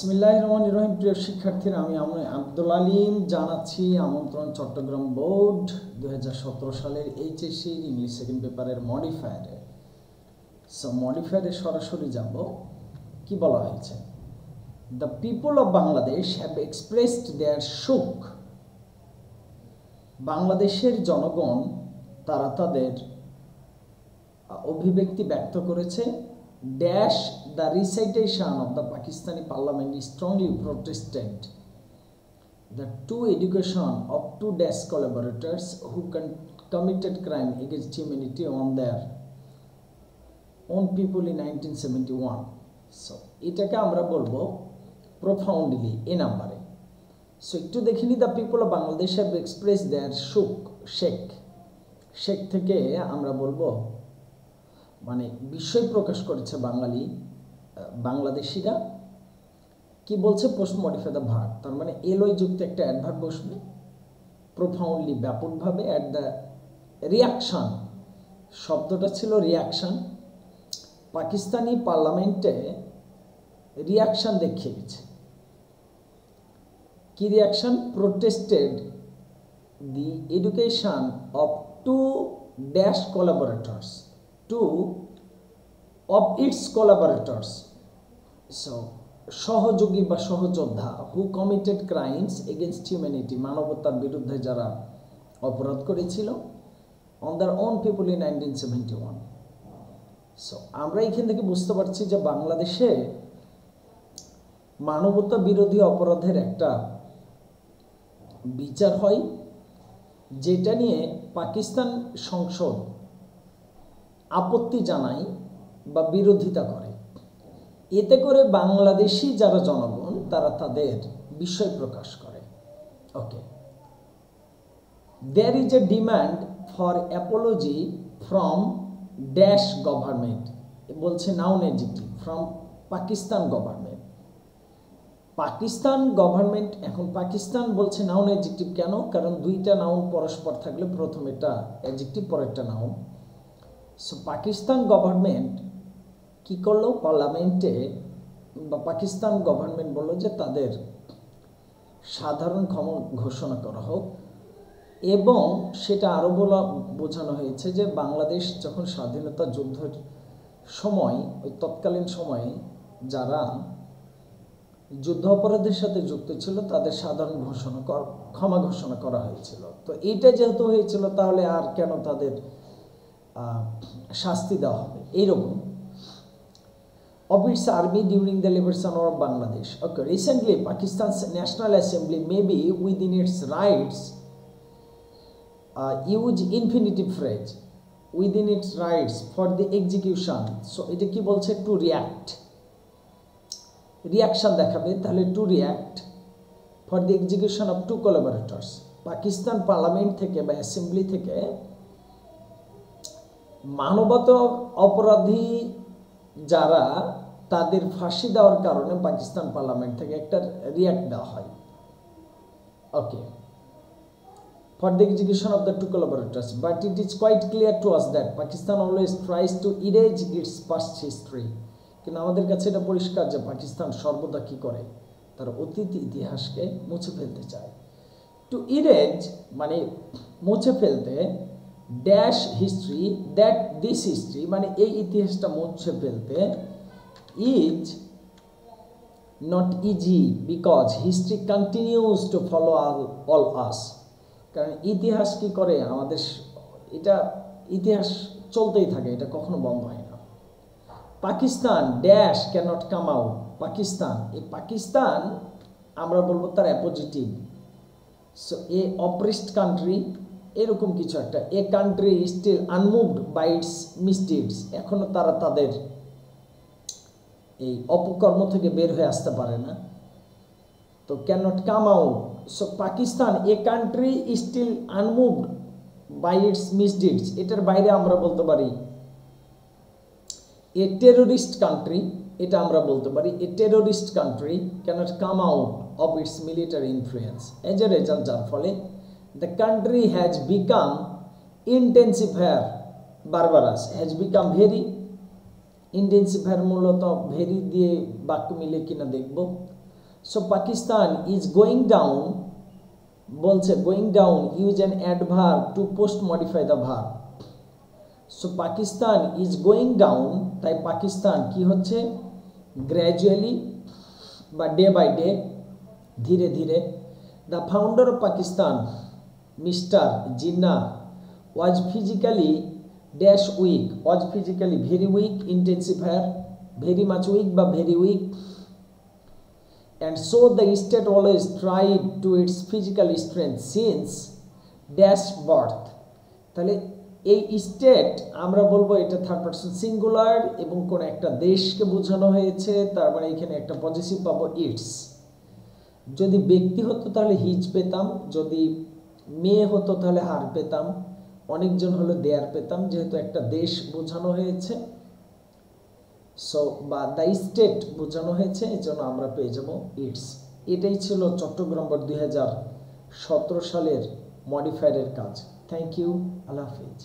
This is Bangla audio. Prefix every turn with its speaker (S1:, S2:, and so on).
S1: বিসমিল্লাহিররহমানিররহিম। প্রিয় শিক্ষার্থীরা, আমি আব্দুল আলিম জানাচ্ছি আমন্ত্রণ চট্টগ্রাম বোর্ড 2017 সালের এইচএসসি ইংলিশ সেকেন্ড পেপারের মডিফায়ারে। মডিফায়ারে সরাসরি যাব। কি বলা হয়েছে? The people of Bangladesh have expressed their shock. বাংলাদেশের জনগণ তারা তাদের অভিব্যক্তি ব্যক্ত করেছে। Dash the recitation of the Pakistani parliament strongly protested the two education of two Dash collaborators who committed crime against humanity on their own people in 1971. So এটাকে আমরা বলবো profoundly এ নাম্বারে। সো একটু দেখিনি, the people of Bangladesh have express their Sheikh থেকে আমরা বলবো মানে বিস্ময় প্রকাশ করেছে বাংলাদেশিরা। কি বলছে? পোস্ট মডিফাই দ্য ভার্ব, তার মানে এলওই যুক্ত একটা অ্যাডভার্ব বসবে। প্রোফাউন্ডলি ব্যাপকভাবে, অ্যাট দ্য রিয়াকশন, শব্দটা ছিল রিয়াকশন। পাকিস্তানি পার্লামেন্টে রিয়াকশন দেখিয়ে গেছে। কি reaction? Protested the education of two dash collaborators, of its collaborators, so সহযোগী বা সহযোদ্ধা, who committed crimes against humanity, মানবতার বিরুদ্ধে যারা অপরাধ করেছিল, on their own people in 1971. So আমরা এখান থেকে বুঝতে পারছি যে বাংলাদেশে মানবতা বিরোধী অপরাধের একটা বিচার হয়, যেটা নিয়ে পাকিস্তান সংসদ আপত্তি জানায় বা বিরোধিতা করে। এতে করে বাংলাদেশি যারা জনগণ তারা তাদের বিস্ময় প্রকাশ করে। Okay, there is a demand for apology from dash government, বলছে noun adjective, from Pakistan government. Pakistan government, এখন পাকিস্তান বলছে নাউন অ্যাডজেক্টিভ কেন? কারণ দুইটা নাউন পরস্পর থাকলে প্রথম এটা অ্যাডজেক্টিভ, পরেরটা নাউন। সো পাকিস্তান গভর্নমেন্ট কী করলো? পার্লামেন্টে বা পাকিস্তান গভর্নমেন্ট বললো যে তাদের সাধারণ ক্ষমা ঘোষণা করা হোক, এবং সেটা আরও বোঝানো হয়েছে যে বাংলাদেশ যখন স্বাধীনতা যুদ্ধের সময়, ওই তৎকালীন সময়ে যারা যুদ্ধ অপরাধের সাথে যুক্ত ছিল তাদের সাধারণ ক্ষমা ঘোষণা করা হয়েছিল। তো এইটা যেহেতু হয়েছিল, তাহলে আর কেন তাদের শাস্তি দেওয়া হবে এইরকম। of its army during the liberation of Bangladesh. Okay, recently Pakistan's National Assembly may be within its rights use infinitive phrase within its rights for the execution. So এটা কি বলছে? to react, রিয়াকশন দেখাবে, তাহলে to react for the execution of two collaborators. Pakistan parliament থেকে বা অ্যাসেম্বলি থেকে মানবতা অপরাধী যারা তাদের ফাঁসি দেওয়ার কারণে পাকিস্তান পার্লামেন্ট থেকে একটা রিয়াক্ট দেওয়া হয়। Okay, for the execution of the two collaborators, but it is quite clear to us that Pakistan always tries to erase its past history. কিন্তু আমাদের কাছে এটা পরিষ্কার যে পাকিস্তান সর্বদা কী করে? তার অতীত ইতিহাসকে মুছে ফেলতে চায়। টু ইরেজ মানে মুছে ফেলতে, dash history, that this history মানে এই ইতিহাসটা মুছে ফেলতে, is not easy because history continues to follow all us. কারণ ইতিহাস কি করে? আমাদের এটা ইতিহাস চলতেই থাকে, এটা কখনো বন্ধ হয় না। Pakistan dash cannot come out, Pakistan, এই পাকিস্তান আমরা বলবো তার appositive. So a oppressed country, এরকম কিছু একটা। A country still unmoved by its misdeeds, এখনও তারা তাদের এই অপকর্ম থেকে বের হয়ে আসতে পারে না। তো cannot come out. So Pakistan a country still unmoved by its misdeeds, এটার বাইরে আমরা বলতে পারি এ টেরোরিস্ট কান্ট্রি, এটা আমরা বলতে পারি a terrorist country cannot come out of its military influence. As a result, যার ফলে the country has become intensifier barbarous, has become very intensifier, মূলত ভেরি দিয়ে বাক্য মিলে কিনা দেখব। So Pakistan is going down, বলছে going down use an adverb to post modify the verb. So Pakistan is going down, তাই পাকিস্তান কি হচ্ছে, গ্র্যাজুয়ালি বা ডে বাই ডে, ধীরে ধীরে। The founder of Pakistan mister Jinnah was physically dash weak, was physically very weak, intensifier very much weak বা very weak, and so the state always tried to its physical strength since dash birth। তাহলে এই স্টেট আমরা বলবো এটা থার্ড পারসন সিঙ্গুলার এবং কোন একটা দেশকে বোঝানো হয়েছে, তার মানে এখানে একটা পজিটিভ পাবো ইটস। যদি ব্যক্তি হতো তাহলে হিজ পেতাম, যদি মেয়ে হতো তাহলে হার পেতাম, অনেকজন হলে দেয়ার পেতাম, যেহেতু একটা দেশ বোঝানো হয়েছে সো বা দ্য স্টেট বোঝানো হয়েছে, এই জন্য আমরা পেয়ে যাব ইটস। এটাই ছিল চট্টগ্রাম বোর্ড 2017 সালের মডিফায়ারের কাজ। থ্যাংক ইউ, আল্লাহ হাফিজ।